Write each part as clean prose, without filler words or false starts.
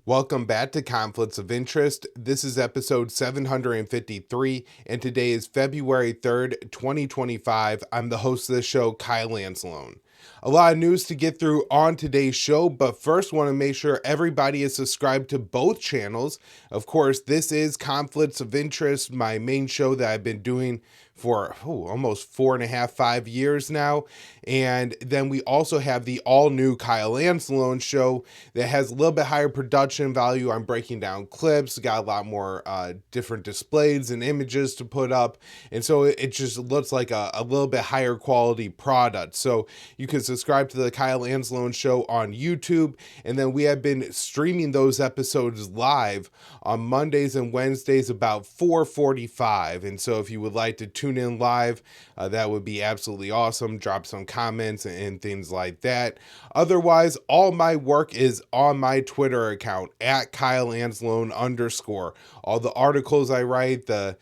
Welcome back to Conflicts of Interest. This is episode 753, and today is February 3rd, 2025. I'm the host of the show, Kyle Anzalone. A lot of news to get through on today's show, but first want to make sure everybody is subscribed to both channels. Of course, this is Conflicts of Interest, my main show that I've been doing for almost 4.5, 5 years now. And then we also have the all-new Kyle Anzalone show that has a little bit higher production value. I'm breaking down clips, got a lot more different displays and images to put up. And so it just looks like a little bit higher quality product. So you can subscribe to the Kyle Anzalone show on YouTube. And then we have been streaming those episodes live on Mondays and Wednesdays about 4:45. And so if you would like to tune in live, that would be absolutely awesome. Drop some comments and things like that. Otherwise, all my work is on my Twitter account at Kyle Anzalone _. All the articles I write, the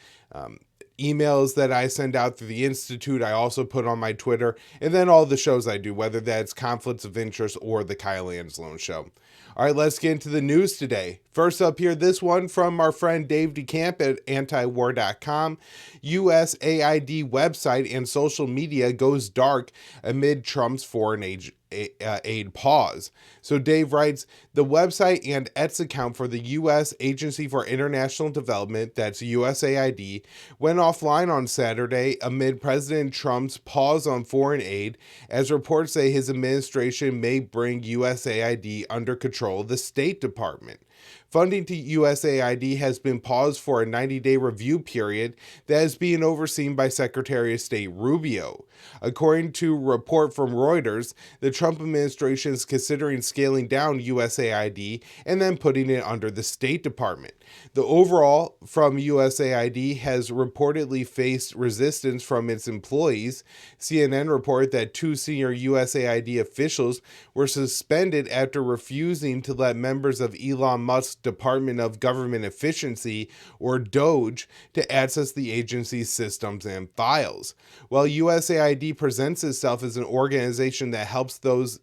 emails that I send out through the Institute, I also put on my Twitter, and then all the shows I do, whether that's Conflicts of Interest or the Kyle Anzalone show. All right, let's get into the news today. First up here, this one from our friend Dave DeCamp at antiwar.com. USAID website and social media goes dark amid Trump's foreign aid pause. So Dave writes, the website and X account for the U.S. Agency for International Development, that's USAID, went offline on Saturday amid President Trump's pause on foreign aid, as reports say his administration may bring USAID under control of the State Department. Funding to USAID has been paused for a 90-day review period that is being overseen by Secretary of State Rubio. According to a report from Reuters, the Trump administration is considering scaling down USAID and then putting it under the State Department. The overall from USAID has reportedly faced resistance from its employees. CNN reported that 2 senior USAID officials were suspended after refusing to let members of Elon Musk's Department of Government Efficiency, or DOGE, to access the agency's systems and files. While USAID presents itself as an organization that helps those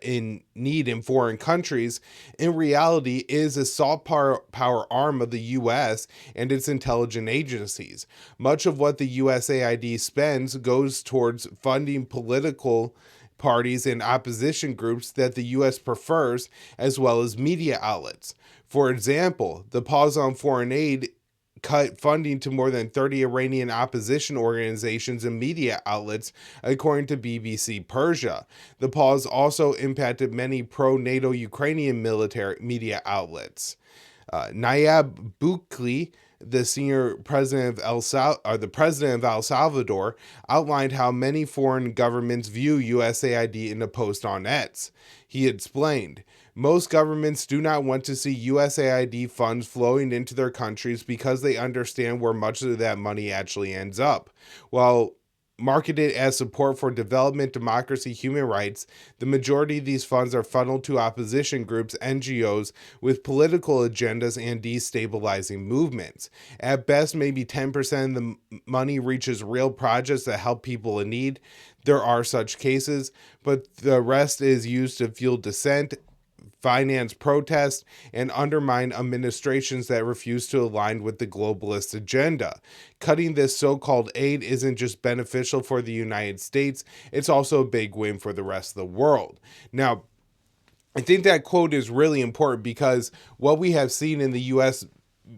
in need in foreign countries, in reality is a soft power arm of the U.S. and its intelligence agencies. Much of what the USAID spends goes towards funding political parties and opposition groups that the U.S. prefers, as well as media outlets. For example, the pause on foreign aid cut funding to more than 30 Iranian opposition organizations and media outlets, according to BBC Persia. The pause also impacted many pro-NATO Ukrainian military media outlets. Nayib Bukele, the senior president of the president of El Salvador, outlined how many foreign governments view USAID in a post on X. He explained, most governments do not want to see USAID funds flowing into their countries because they understand where much of that money actually ends up. While marketed as support for development, democracy, human rights, the majority of these funds are funneled to opposition groups, NGOs, with political agendas and destabilizing movements. At best, maybe 10% of the money reaches real projects that help people in need. There are such cases, but the rest is used to fuel dissent, finance protests, and undermine administrations that refuse to align with the globalist agenda. Cutting this so-called aid isn't just beneficial for the United States, it's also a big win for the rest of the world. Now, I think that quote is really important because what we have seen in the U.S.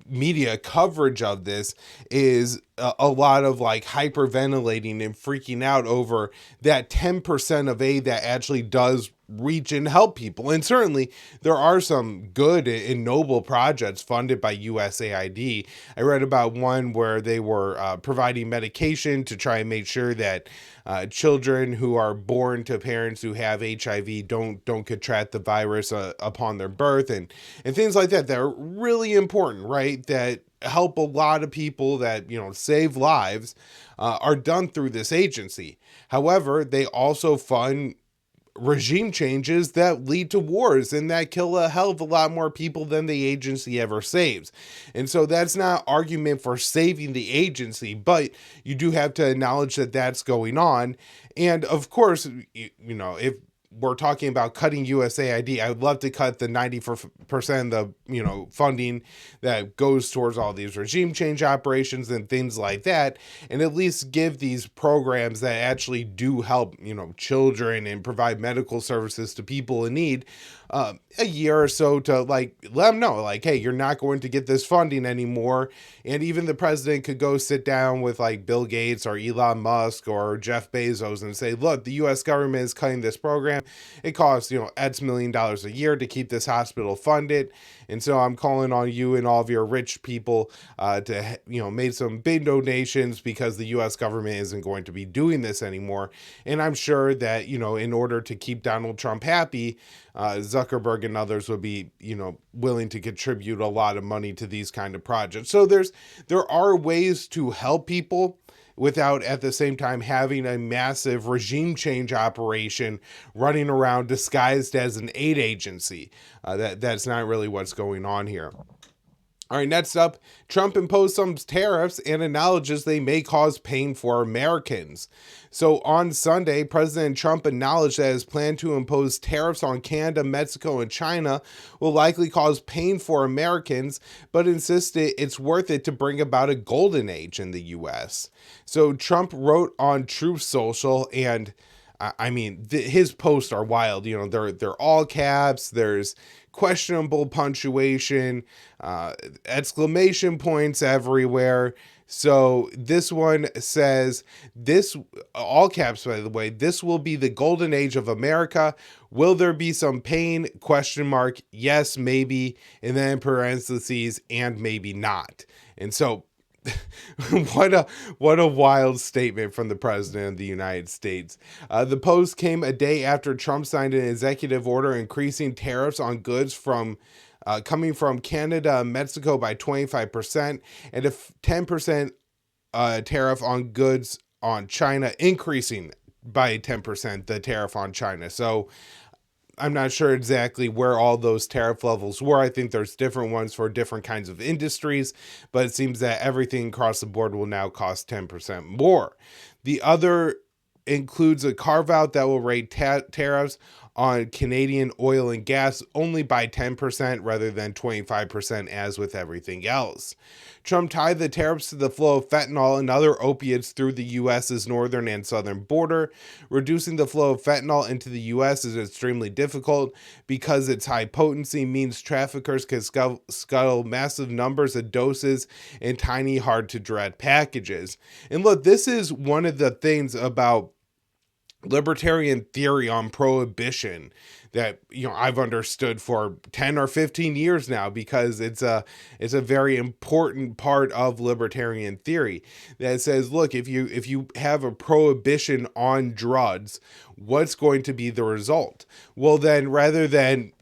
media coverage of this is a lot of like hyperventilating and freaking out over that 10% of aid that actually does reach and help people. And certainly there are some good and noble projects funded by USAID. I read about one where they were providing medication to try and make sure that children who are born to parents who have HIV don't contract the virus upon their birth, and things like that that are really important, right? That help a lot of people, that save lives, are done through this agency. However, they also fund regime changes that lead to wars and that kill a hell of a lot more people than the agency ever saves. And so that's not argument for saving the agency, but you do have to acknowledge that that's going on. And of course, if we're talking about cutting USAID, I would love to cut the 90% of the funding that goes towards all these regime change operations and things like that, and at least give these programs that actually do help children and provide medical services to people in need a year or so to let them know hey, you're not going to get this funding anymore. And even the president could go sit down with Bill Gates or Elon Musk or Jeff Bezos and say, look, the US government is cutting this program. It costs X million dollars a year to keep this hospital funded, and so I'm calling on you and all of your rich people to make some big donations, because the US government isn't going to be doing this anymore. And I'm sure that in order to keep Donald Trump happy, Zuckerberg and others would be, willing to contribute a lot of money to these kind of projects. So there are ways to help people without at the same time having a massive regime change operation running around disguised as an aid agency. That's not really what's going on here. All right, next up, Trump imposed some tariffs and acknowledges they may cause pain for Americans. So on Sunday, President Trump acknowledged that his plan to impose tariffs on Canada, Mexico, and China will likely cause pain for Americans, but insisted it's worth it to bring about a golden age in the U.S. So Trump wrote on Truth Social, and his posts are wild. They're all caps. There's questionable punctuation, exclamation points everywhere. So this one says, this, all caps by the way, this will be the golden age of America. Will there be some pain? Question mark. Yes, maybe. And then in parentheses, and maybe not. And so what a wild statement from the president of the United States. The post came a day after Trump signed an executive order increasing tariffs on goods coming from Canada and Mexico by 25%, and a 10% tariff on goods on China, increasing by 10% the tariff on China. So I'm not sure exactly where all those tariff levels were. I think there's different ones for different kinds of industries, but it seems that everything across the board will now cost 10% more. The other includes a carve-out that will rate tariffs on Canadian oil and gas only by 10% rather than 25% as with everything else. Trump tied the tariffs to the flow of fentanyl and other opiates through the U.S.'s northern and southern border. Reducing the flow of fentanyl into the U.S. is extremely difficult because its high potency means traffickers can scuttle massive numbers of doses in tiny, hard-to-dread packages. And look, this is one of the things about libertarian theory on prohibition that I've understood for 10 or 15 years now, because it's a very important part of libertarian theory that says, look, if you have a prohibition on drugs, what's going to be the result? Well, then rather than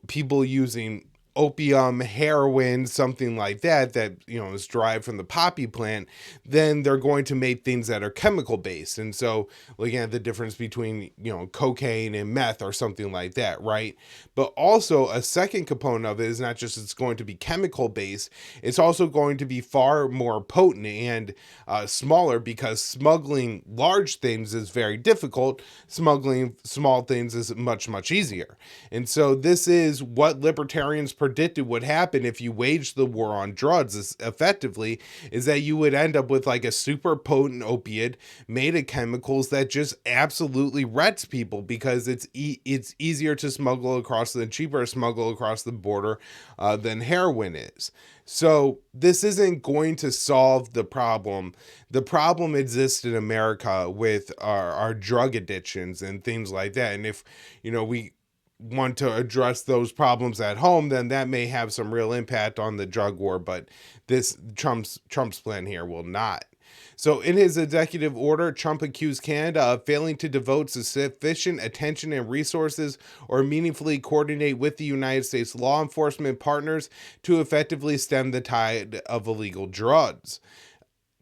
people using opium, heroin, something like that is derived from the poppy plant, then they're going to make things that are chemical based. And so looking at the difference between cocaine and meth or something like that, right? But also a second component of it is not just it's going to be chemical based, it's also going to be far more potent and smaller, because smuggling large things is very difficult. Smuggling small things is much easier. And so this is what libertarians predicted would happen if you waged the war on drugs effectively, is that you would end up with a super potent opiate made of chemicals that just absolutely wrecks people, because it's easier to smuggle across and cheaper to smuggle across the border than heroin is. So this isn't going to solve the problem. The problem exists in America with our drug addictions and things like that. And if we want to address those problems at home, then that may have some real impact on the drug war, but this Trump's plan here will not. So in his executive order, Trump accused Canada of failing to devote sufficient attention and resources or meaningfully coordinate with the United States law enforcement partners to effectively stem the tide of illegal drugs.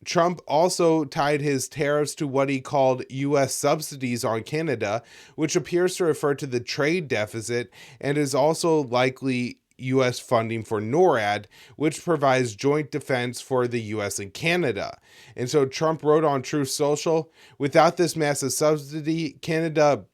Trump also tied his tariffs to what he called U.S. subsidies on Canada, which appears to refer to the trade deficit, and is also likely U.S. funding for NORAD, which provides joint defense for the U.S. and Canada. And so Trump wrote on Truth Social, without this massive subsidy, Canada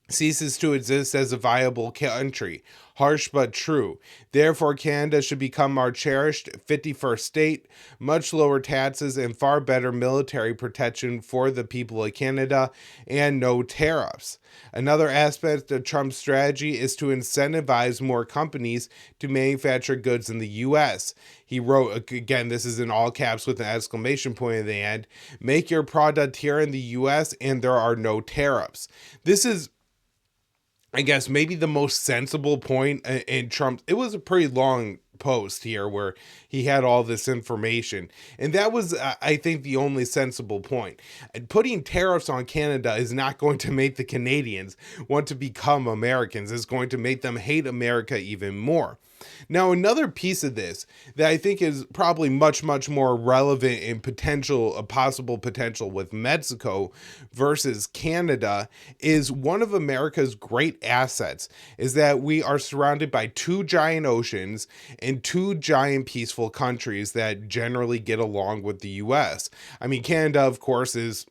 ceases to exist as a viable country. Harsh but true. Therefore, Canada should become our cherished 51st state, much lower taxes and far better military protection for the people of Canada, and no tariffs. Another aspect of Trump's strategy is to incentivize more companies to manufacture goods in the U.S. He wrote, again, this is in all caps with an exclamation point at the end, make your product here in the U.S. and there are no tariffs. This is, I guess, maybe the most sensible point in Trump. It was a pretty long post here where he had all this information, and that was, I think, the only sensible point. And putting tariffs on Canada is not going to make the Canadians want to become Americans. It's going to make them hate America even more. Now, another piece of this that I think is probably much, much more relevant in potential, a possible potential with Mexico versus Canada, is one of America's great assets is that we are surrounded by two giant oceans and two giant peaceful countries that generally get along with the US. I mean, Canada, of course, is,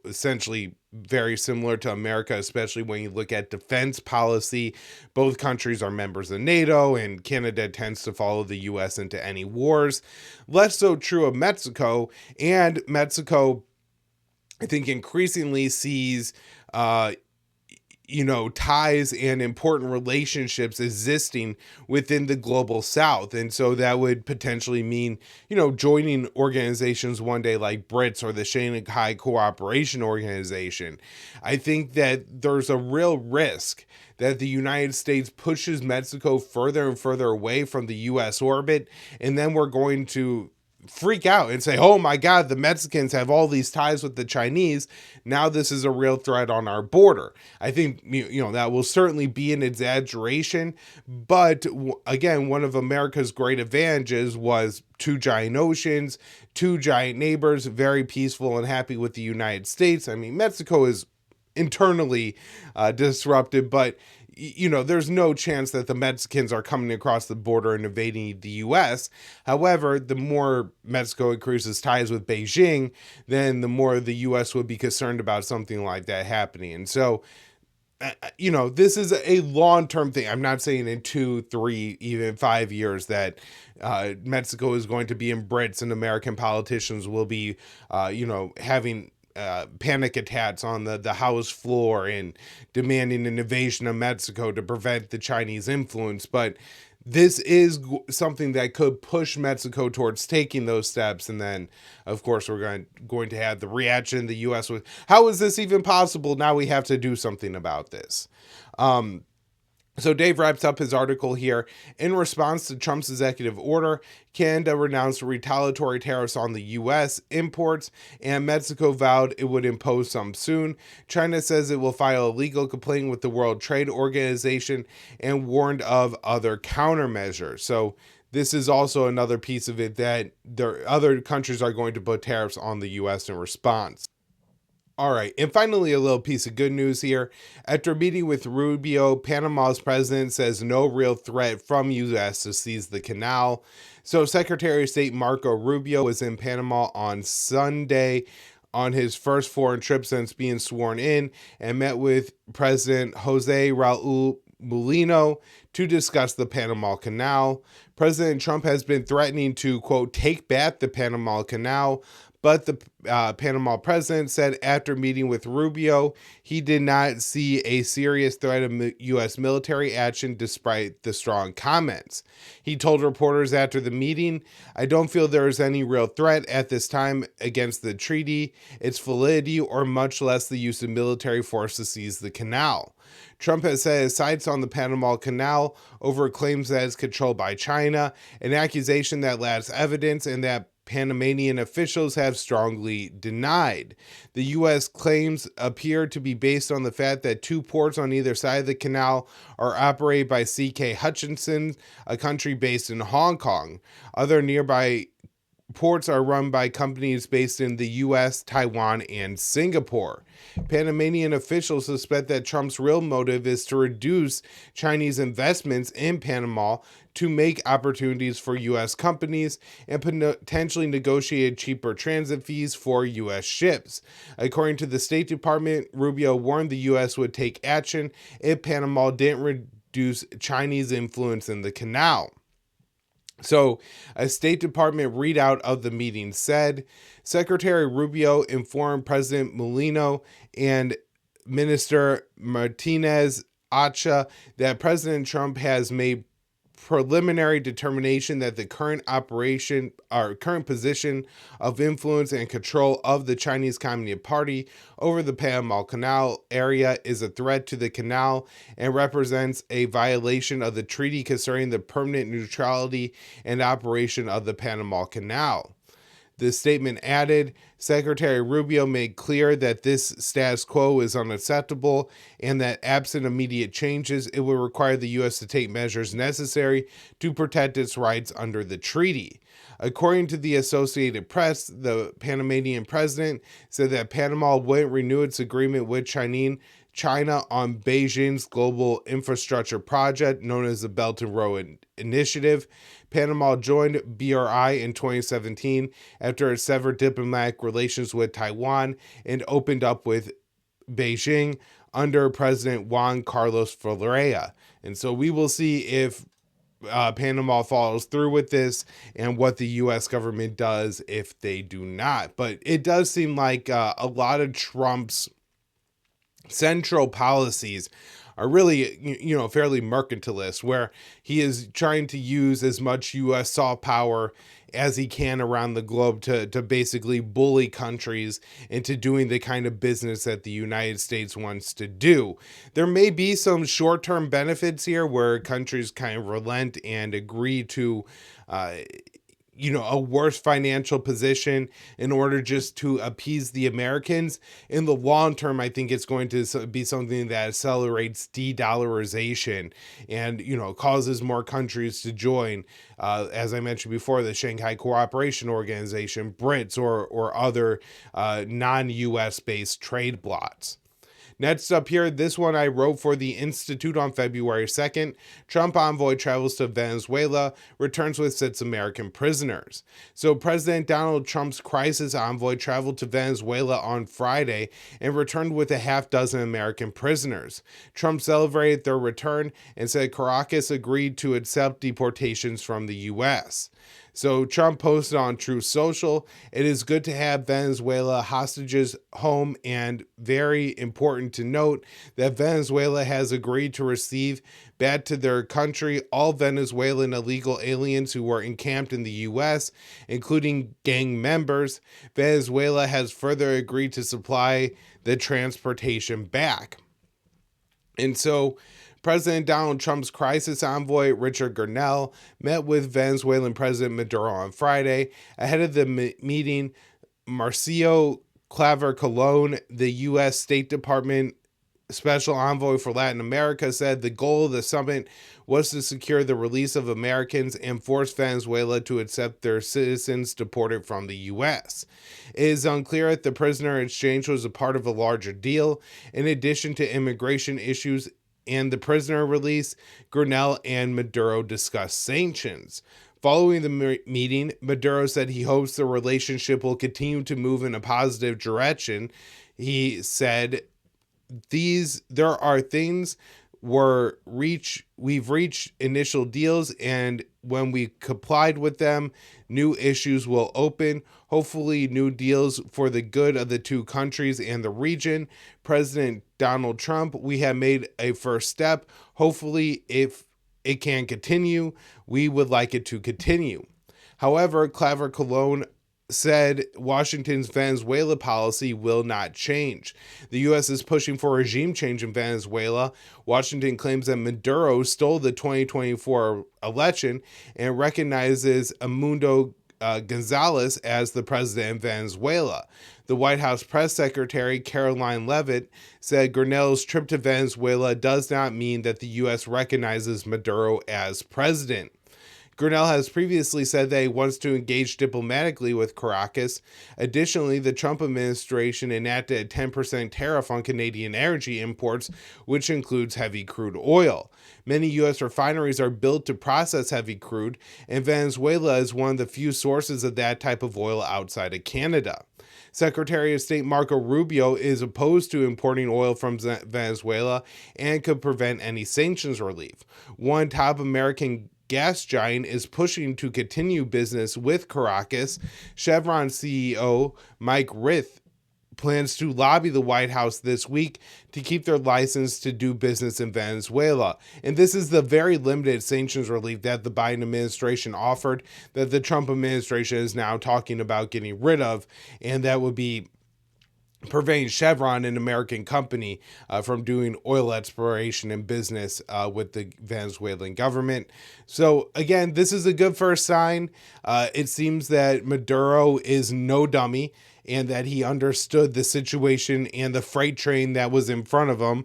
essentially very similar to America, especially when you look at defense policy. Both countries are members of NATO, and Canada tends to follow the US into any wars. Less so true of Mexico, and Mexico, I think, increasingly sees ties and important relationships existing within the global South. And so that would potentially mean, joining organizations one day like BRITS or the Shanghai Cooperation Organization. I think that there's a real risk that the United States pushes Mexico further and further away from the U.S. orbit, and then we're going to freak out and say, oh my God, the Mexicans have all these ties with the Chinese. Now this is a real threat on our border. I think, that will certainly be an exaggeration. But again, one of America's great advantages was two giant oceans, two giant neighbors, very peaceful and happy with the United States. I mean, Mexico is internally disrupted, but there's no chance that the Mexicans are coming across the border and invading the U.S. However, the more Mexico increases ties with Beijing, then the more the U.S. would be concerned about something like that happening. And so, this is a long-term thing. I'm not saying in 2, 3, even 5 years that Mexico is going to be in BRITS and American politicians will be, having panic attacks on the House floor and demanding an invasion of Mexico to prevent the Chinese influence. But this is something that could push Mexico towards taking those steps. And then, of course, we're going to have the reaction in the U.S. with, how is this even possible? Now we have to do something about this. So Dave wraps up his article here. In response to Trump's executive order, Canada renounced retaliatory tariffs on the U.S. imports, and Mexico vowed it would impose some soon. China says it will file a legal complaint with the World Trade Organization and warned of other countermeasures. So this is also another piece of it that other countries are going to put tariffs on the U.S. in response. All right, and finally, a little piece of good news here. After meeting with Rubio, Panama's president says no real threat from U.S. to seize the canal. So Secretary of State Marco Rubio was in Panama on Sunday on his first foreign trip since being sworn in and met with President Jose Raul Mulino to discuss the Panama Canal. President Trump has been threatening to, quote, take back the Panama Canal, but the Panama president said after meeting with Rubio, he did not see a serious threat of U.S. military action despite the strong comments. He told reporters after the meeting, I don't feel there is any real threat at this time against the treaty, its validity, or much less the use of military force to seize the canal. Trump has set his sights on the Panama Canal over claims that it's controlled by China, an accusation that lacks evidence and that Panamanian officials have strongly denied. The U.S. claims appear to be based on the fact that two ports on either side of the canal are operated by C.K. Hutchinson, a country based in Hong Kong. Other nearby ports are run by companies based in the US, Taiwan, and Singapore. Panamanian officials suspect that Trump's real motive is to reduce Chinese investments in Panama to make opportunities for US companies and potentially negotiate cheaper transit fees for US ships. According to the State Department, Rubio warned the US would take action if Panama didn't reduce Chinese influence in the canal. So, a State Department readout of the meeting said Secretary Rubio informed President Molino and Minister Martinez Acha that President Trump has made preliminary determination that the current position of influence and control of the Chinese Communist Party over the Panama Canal area is a threat to the canal and represents a violation of the treaty concerning the permanent neutrality and operation of the Panama Canal. The statement added, Secretary Rubio made clear that this status quo is unacceptable and that absent immediate changes, it will require the U.S. to take measures necessary to protect its rights under the treaty. According to the Associated Press, the Panamanian president said that Panama wouldn't renew its agreement with China on Beijing's global infrastructure project known as the Belt and Road Initiative. Panama joined BRI in 2017 after it severed diplomatic relations with Taiwan and opened up with Beijing under President Juan Carlos Varela. And so we will see if Panama follows through with this and what the U.S. government does if they do not. But it does seem like a lot of Trump's central policies are really, fairly mercantilist, where he is trying to use as much U.S. soft power as he can around the globe to basically bully countries into doing the kind of business that the United States wants to do. There may be some short-term benefits here where countries kind of relent and agree to a worse financial position in order just to appease the Americans. In the long term, I think it's going to be something that accelerates de-dollarization and, causes more countries to join, as I mentioned before, the Shanghai Cooperation Organization, BRICS, or other non-US based trade blocs. Next up here, this one I wrote for the Institute on February 2nd. Trump envoy travels to Venezuela, returns with 6 American prisoners. So President Donald Trump's crisis envoy traveled to Venezuela on Friday and returned with a half-dozen American prisoners. Trump celebrated their return and said Caracas agreed to accept deportations from the U.S. So Trump posted on Truth Social, it is good to have Venezuela hostages home, and very important to note that Venezuela has agreed to receive back to their country all Venezuelan illegal aliens who were encamped in the U.S., including gang members. Venezuela has further agreed to supply the transportation back. And so President Donald Trump's crisis envoy, Richard Grenell, met with Venezuelan President Maduro on Friday. Ahead of the meeting, Marcio Claver Colon, the U.S. State Department Special Envoy for Latin America, said the goal of the summit was to secure the release of Americans and force Venezuela to accept their citizens deported from the U.S. It is unclear if the prisoner exchange was a part of a larger deal. In addition to immigration issues and the prisoner release, Grenell and Maduro discussed sanctions. Following the meeting, Maduro said he hopes the relationship will continue to move in a positive direction. He said, there are things we've reached initial deals, and when we complied with them, new issues will open, hopefully new deals for the good of the two countries and the region. President Donald Trump, we have made a first step. Hopefully, if it can continue, we would like it to continue. However, Claver Colon said Washington's Venezuela policy will not change. The U.S. is pushing for regime change in Venezuela. Washington claims that Maduro stole the 2024 election and recognizes Edmundo Gonzalez as the president of Venezuela. The White House press secretary, Caroline Leavitt, said Grenell's trip to Venezuela does not mean that the U.S. recognizes Maduro as president. Grinnell has previously said that he wants to engage diplomatically with Caracas. Additionally, the Trump administration enacted a 10% tariff on Canadian energy imports, which includes heavy crude oil. Many U.S. refineries are built to process heavy crude, and Venezuela is one of the few sources of that type of oil outside of Canada. Secretary of State Marco Rubio is opposed to importing oil from Venezuela and could prevent any sanctions relief. One top American gas giant is pushing to continue business with Caracas. Chevron CEO Mike Rith plans to lobby the White House this week to keep their license to do business in Venezuela. And this is the very limited sanctions relief that the Biden administration offered, that the Trump administration is now talking about getting rid of, and that would be preventing Chevron, an American company, from doing oil exploration and business with the Venezuelan government. So again, this is a good first sign. It seems that Maduro is no dummy, and that he understood the situation and the freight train that was in front of him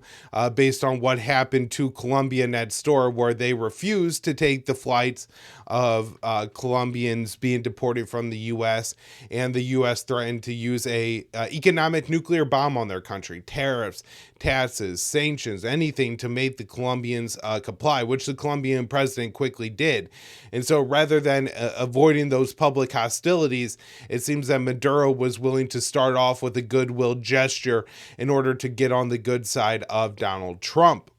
based on what happened to Colombia next door, where they refused to take the flights of Colombians being deported from the U.S., and the U.S. threatened to use a economic nuclear bomb on their country. Tariffs, taxes, sanctions, anything to make the Colombians comply, which the Colombian president quickly did. And so rather than avoiding those public hostilities, it seems that Maduro was willing to start off with a goodwill gesture in order to get on the good side of Donald Trump.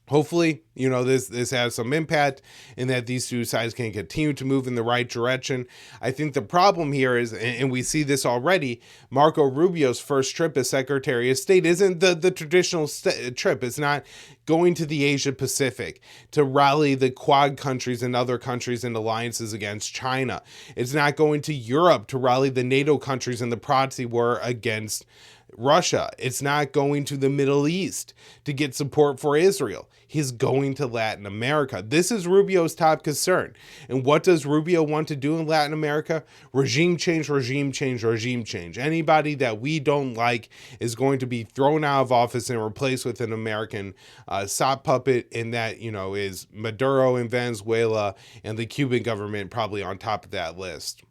Hopefully, this has some impact and that these two sides can continue to move in the right direction. I think the problem here is, and we see this already, Marco Rubio's first trip as Secretary of State isn't the traditional trip. It's not going to the Asia Pacific to rally the Quad countries and other countries and alliances against China. It's not going to Europe to rally the NATO countries in the proxy war against Russia. It's not going to the Middle East to get support for Israel. He's going to Latin America. This is Rubio's top concern. And what does Rubio want to do in Latin America? Regime change, regime change, regime change. Anybody that we don't like is going to be thrown out of office and replaced with an American sock puppet, and that, is Maduro in Venezuela and the Cuban government probably on top of that list.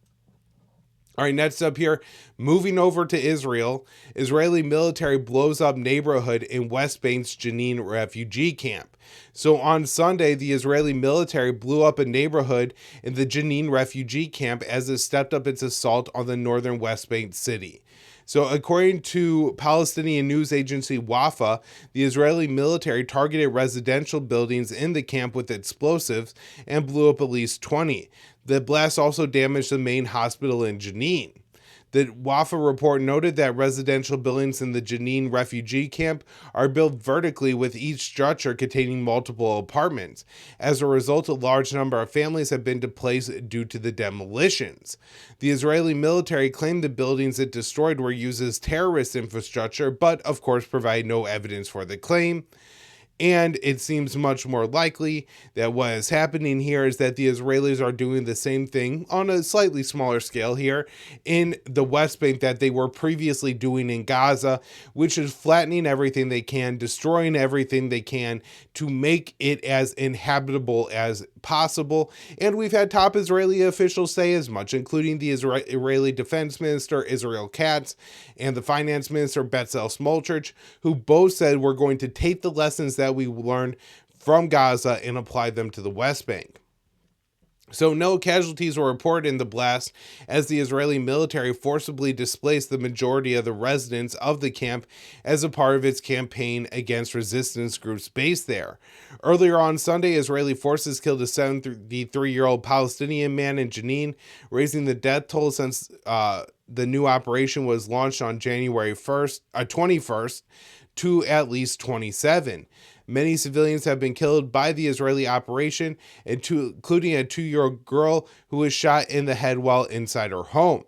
All right, next up here, moving over to Israel. Israeli military blows up neighborhood in West Bank's Jenin refugee camp. So on Sunday, the Israeli military blew up a neighborhood in the Jenin refugee camp as it stepped up its assault on the northern West Bank city. So according to Palestinian news agency Wafa, the Israeli military targeted residential buildings in the camp with explosives and blew up at least 20. The blast also damaged the main hospital in Jenin. The Wafa report noted that residential buildings in the Jenin refugee camp are built vertically, with each structure containing multiple apartments. As a result, a large number of families have been displaced due to the demolitions. The Israeli military claimed the buildings it destroyed were used as terrorist infrastructure, but of course provide no evidence for the claim. And it seems much more likely that what is happening here is that the Israelis are doing the same thing on a slightly smaller scale here in the West Bank that they were previously doing in Gaza, which is flattening everything they can, destroying everything they can to make it as inhabitable as possible. And we've had top Israeli officials say as much, including the Israeli Defense Minister Israel Katz and the Finance Minister Bezalel Smotrich, who both said we're going to take the lessons that we learned from Gaza and apply them to the West Bank. So no casualties were reported in the blast, as the Israeli military forcibly displaced the majority of the residents of the camp as a part of its campaign against resistance groups based there. Earlier on Sunday, Israeli forces killed a 73-year-old Palestinian man in Jenin, raising the death toll since the new operation was launched on January 21st to at least 27. Many civilians have been killed by the Israeli operation, including a 2-year-old girl who was shot in the head while inside her home.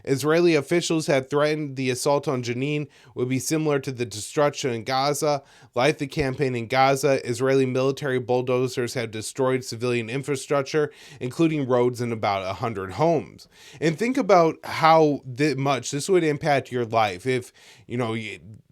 Israeli officials have threatened the assault on Jenin would be similar to the destruction in Gaza. Like the campaign in Gaza, Israeli military bulldozers have destroyed civilian infrastructure, including roads and about 100 homes. And think about how much this would impact your life if,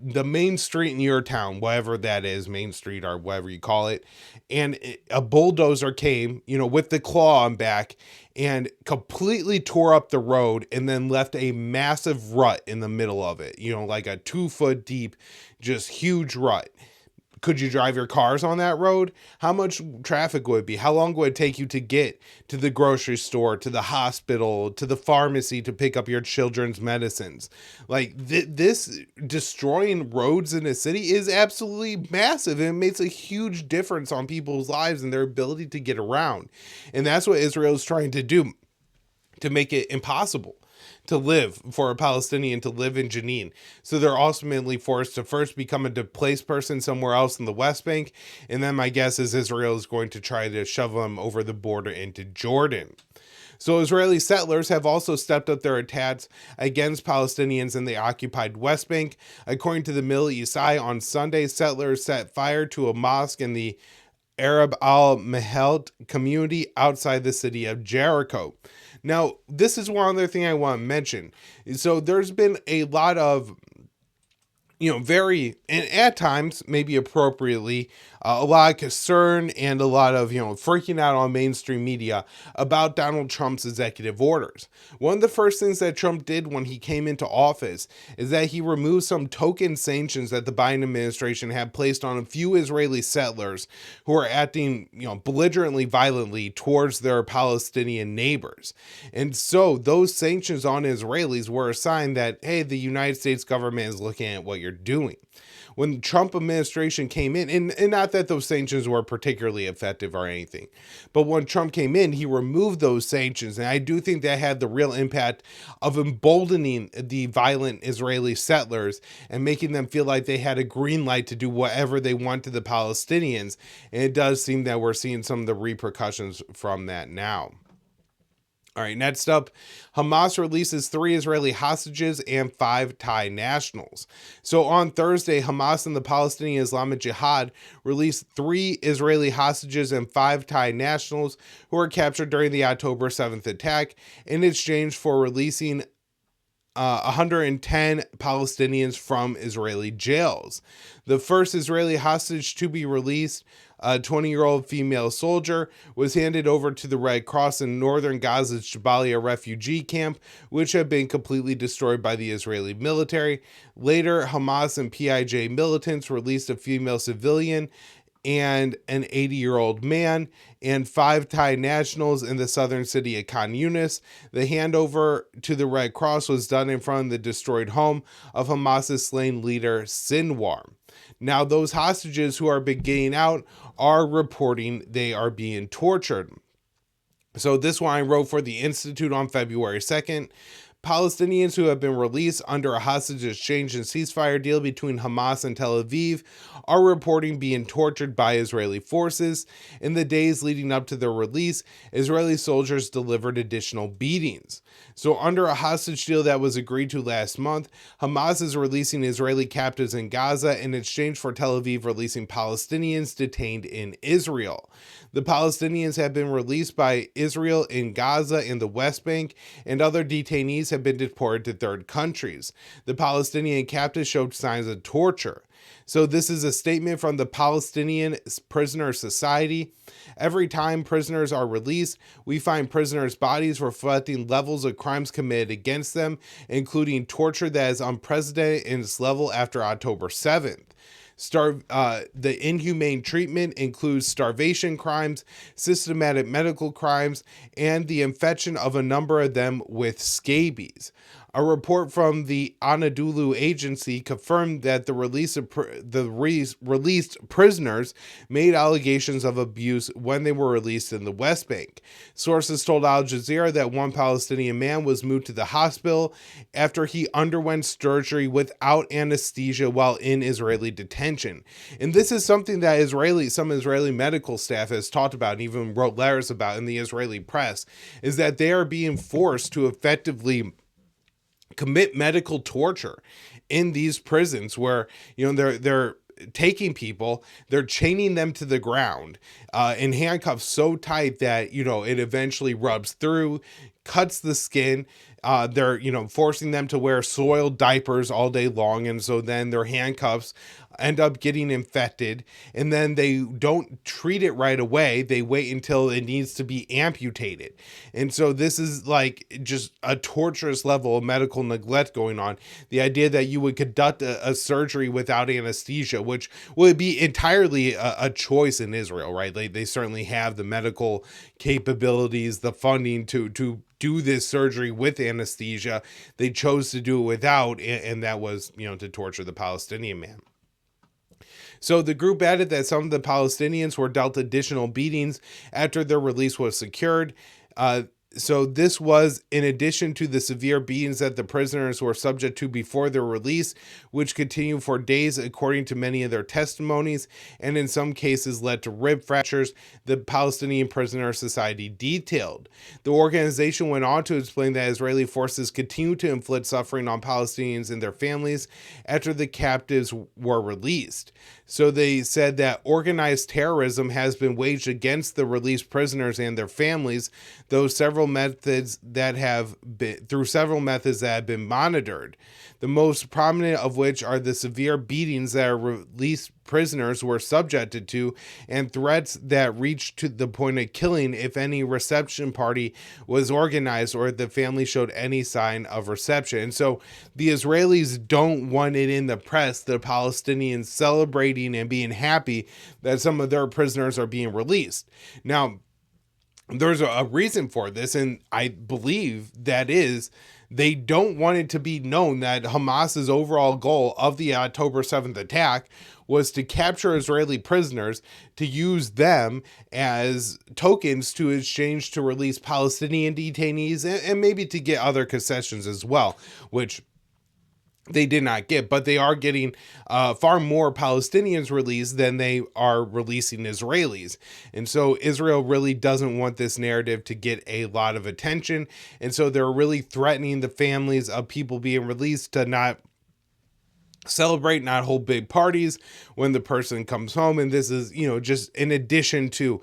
the main street in your town, whatever that is, Main Street or whatever you call it, and a bulldozer came, with the claw on back and completely tore up the road and then left a massive rut in the middle of it, like a 2 foot deep, just huge rut. Could you drive your cars on that road? How much traffic would it be? How long would it take you to get to the grocery store, to the hospital, to the pharmacy to pick up your children's medicines? Like this destroying roads in a city is absolutely massive, and it makes a huge difference on people's lives and their ability to get around. And that's what Israel is trying to do to make it impossible to live for a Palestinian to live in Jenin. So they're ultimately forced to first become a displaced person somewhere else in the West Bank. And then my guess is Israel is going to try to shove them over the border into Jordan. So Israeli settlers have also stepped up their attacks against Palestinians in the occupied West Bank. According to the Middle East Eye, on Sunday, settlers set fire to a mosque in the Arab al-Mahelt community outside the city of Jericho. Now, this is one other thing I want to mention. So there's been a lot of, and at times, maybe appropriately, a lot of concern and a lot of, freaking out on mainstream media about Donald Trump's executive orders. One of the first things that Trump did when he came into office is that he removed some token sanctions that the Biden administration had placed on a few Israeli settlers who are acting, belligerently violently towards their Palestinian neighbors. And so those sanctions on Israelis were a sign that, hey, the United States government is looking at what you're doing. When the Trump administration came in, and not that those sanctions were particularly effective or anything, but when Trump came in, he removed those sanctions. And I do think that had the real impact of emboldening the violent Israeli settlers and making them feel like they had a green light to do whatever they want to the Palestinians. And it does seem that we're seeing some of the repercussions from that now. All right, next up, Hamas releases 3 Israeli hostages and 5 Thai nationals. So on Thursday, Hamas and the Palestinian Islamic Jihad released 3 Israeli hostages and 5 Thai nationals who were captured during the October 7th attack in exchange for releasing 110 Palestinians from Israeli jails. The first Israeli hostage to be released, a 20-year-old female soldier, was handed over to the Red Cross in northern Gaza's Jabalia refugee camp, which had been completely destroyed by the Israeli military. Later, Hamas and PIJ militants released a female civilian and an 80-year-old man and 5 Thai nationals in the southern city of Khan Yunis. The handover to the Red Cross was done in front of the destroyed home of Hamas's slain leader, Sinwar. Now, those hostages who are beginning out are reporting they are being tortured. So this one I wrote for the Institute on February 2nd. Palestinians who have been released under a hostage exchange and ceasefire deal between Hamas and Tel Aviv are reporting being tortured by Israeli forces. In the days leading up to their release, Israeli soldiers delivered additional beatings. So under a hostage deal that was agreed to last month, Hamas is releasing Israeli captives in Gaza in exchange for Tel Aviv releasing Palestinians detained in Israel. The Palestinians have been released by Israel in Gaza and the West Bank, and other detainees have been deported to third countries. The Palestinian captives showed signs of torture. So this is a statement from the Palestinian Prisoner Society. Every time prisoners are released, we find prisoners' bodies reflecting levels of crimes committed against them, including torture that is unprecedented in its level after October 7th. The inhumane treatment includes starvation crimes, systematic medical crimes, and the infection of a number of them with scabies. A report from the Anadolu agency confirmed that the released prisoners made allegations of abuse when they were released in the West Bank. Sources told Al Jazeera that one Palestinian man was moved to the hospital after he underwent surgery without anesthesia while in Israeli detention. And this is something that some Israeli medical staff has talked about and even wrote letters about in the Israeli press, is that they are being forced to effectively commit medical torture in these prisons where, they're taking people, they're chaining them to the ground in handcuffs so tight that, it eventually rubs through, cuts the skin. They're, forcing them to wear soiled diapers all day long. And so then their handcuffs end up getting infected, and then they don't treat it right away. They wait until it needs to be amputated. And so this is like just a torturous level of medical neglect going on. The idea that you would conduct a surgery without anesthesia, which would be entirely a choice in Israel, right? They certainly have the medical capabilities, the funding to do this surgery with anesthesia. They chose to do it without, and that was, to torture the Palestinian man. So the group added that some of the Palestinians were dealt additional beatings after their release was secured. So this was in addition to the severe beatings that the prisoners were subject to before their release, which continued for days according to many of their testimonies, and in some cases led to rib fractures, the Palestinian Prisoner Society detailed. The organization went on to explain that Israeli forces continue to inflict suffering on Palestinians and their families after the captives were released. So they said that organized terrorism has been waged against the released prisoners and their families, though several methods that have been monitored. The most prominent of which are the severe beatings that released prisoners were subjected to, and threats that reached to the point of killing if any reception party was organized or if the family showed any sign of reception. And so the Israelis don't want it in the press, the Palestinians celebrating and being happy that some of their prisoners are being released. Now, there's a reason for this, and I believe that is they don't want it to be known that Hamas's overall goal of the October 7th attack was to capture Israeli prisoners, to use them as tokens to exchange to release Palestinian detainees, and maybe to get other concessions as well, which they did not get, but they are getting far more Palestinians released than they are releasing Israelis. And so Israel really doesn't want this narrative to get a lot of attention. And so they're really threatening the families of people being released to not celebrate, not hold big parties when the person comes home. And this is, just in addition to,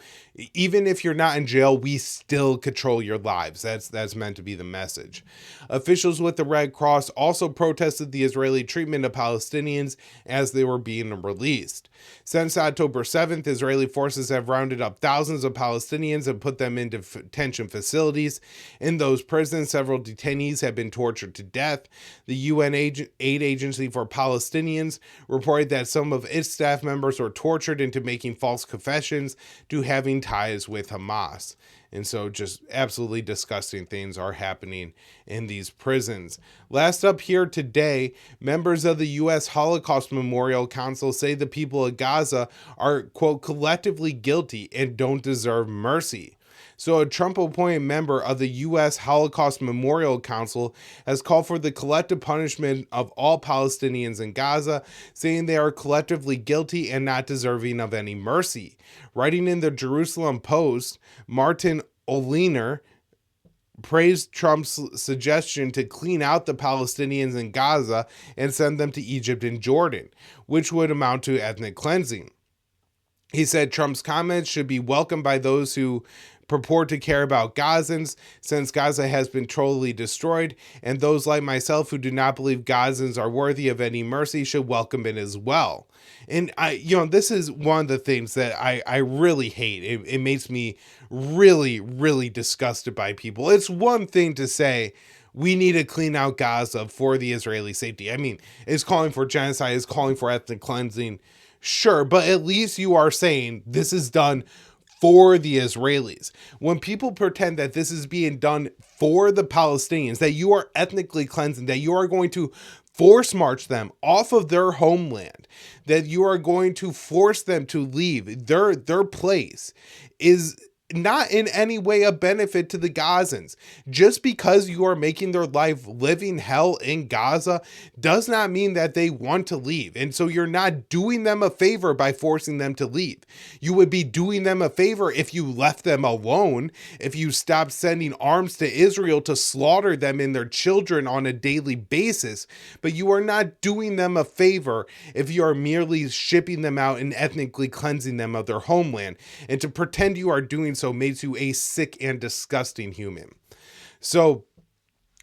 even if you're not in jail, we still control your lives. That's meant to be the message. Officials with the Red Cross also protested the Israeli treatment of Palestinians as they were being released. Since October 7th, Israeli forces have rounded up thousands of Palestinians and put them into detention facilities. In those prisons, several detainees have been tortured to death. The UN Aid Agency for Palestinians reported that some of its staff members were tortured into making false confessions to having ties with Hamas. And so just absolutely disgusting things are happening in these prisons. Last up here today, members of the U.S. Holocaust Memorial Council say the people of Gaza are, quote, collectively guilty and don't deserve mercy. So a Trump-appointed member of the U.S. Holocaust Memorial Council has called for the collective punishment of all Palestinians in Gaza, saying they are collectively guilty and not deserving of any mercy. Writing in the Jerusalem Post, Martin Oliner praised Trump's suggestion to clean out the Palestinians in Gaza and send them to Egypt and Jordan, which would amount to ethnic cleansing. He said Trump's comments should be welcomed by those who purport to care about Gazans, since Gaza has been totally destroyed, and those like myself who do not believe Gazans are worthy of any mercy should welcome it as well. And this is one of the things that I really hate. It makes me really, really disgusted by people. It's one thing to say, we need to clean out Gaza for the Israeli safety. I mean, it's calling for genocide, it's calling for ethnic cleansing. Sure, but at least you are saying this is done for the Israelis. When people pretend that this is being done for the Palestinians, that you are ethnically cleansing, that you are going to force march them off of their homeland, that you are going to force them to leave their place, is not in any way a benefit to the Gazans. Just because you are making their life living hell in Gaza does not mean that they want to leave. And so you're not doing them a favor by forcing them to leave. You would be doing them a favor if you left them alone, if you stopped sending arms to Israel to slaughter them and their children on a daily basis. But you are not doing them a favor if you are merely shipping them out and ethnically cleansing them of their homeland. And to pretend you are doing so makes you a sick and disgusting human. So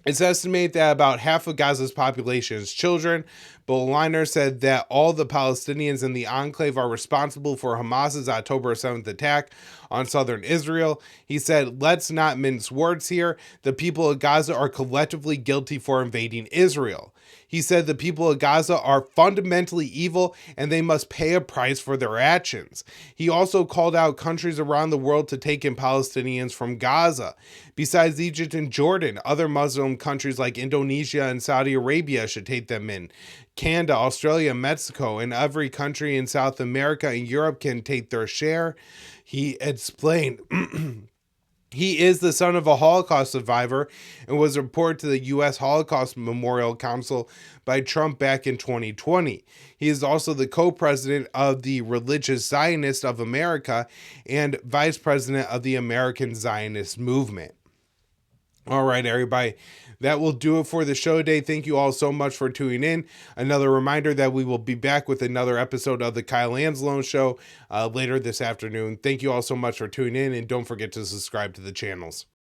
it's estimated that about half of Gaza's population is children, but Liner said that all the Palestinians in the enclave are responsible for Hamas's October 7th attack on southern Israel. He said, let's not mince words here. The people of Gaza are collectively guilty for invading Israel. He said the people of Gaza are fundamentally evil and they must pay a price for their actions. He also called out countries around the world to take in Palestinians from Gaza. Besides Egypt and Jordan, other Muslim countries like Indonesia and Saudi Arabia should take them in. Canada, Australia, Mexico, and every country in South America and Europe can take their share. He explained, he is the son of a Holocaust survivor and was reported to the U.S. Holocaust Memorial Council by Trump back in 2020. He is also the co-president of the Religious Zionists of America and vice president of the American Zionist Movement. All right, everybody. That will do it for the show today. Thank you all so much for tuning in. Another reminder that we will be back with another episode of the Kyle Anzalone Show later this afternoon. Thank you all so much for tuning in, and don't forget to subscribe to the channels.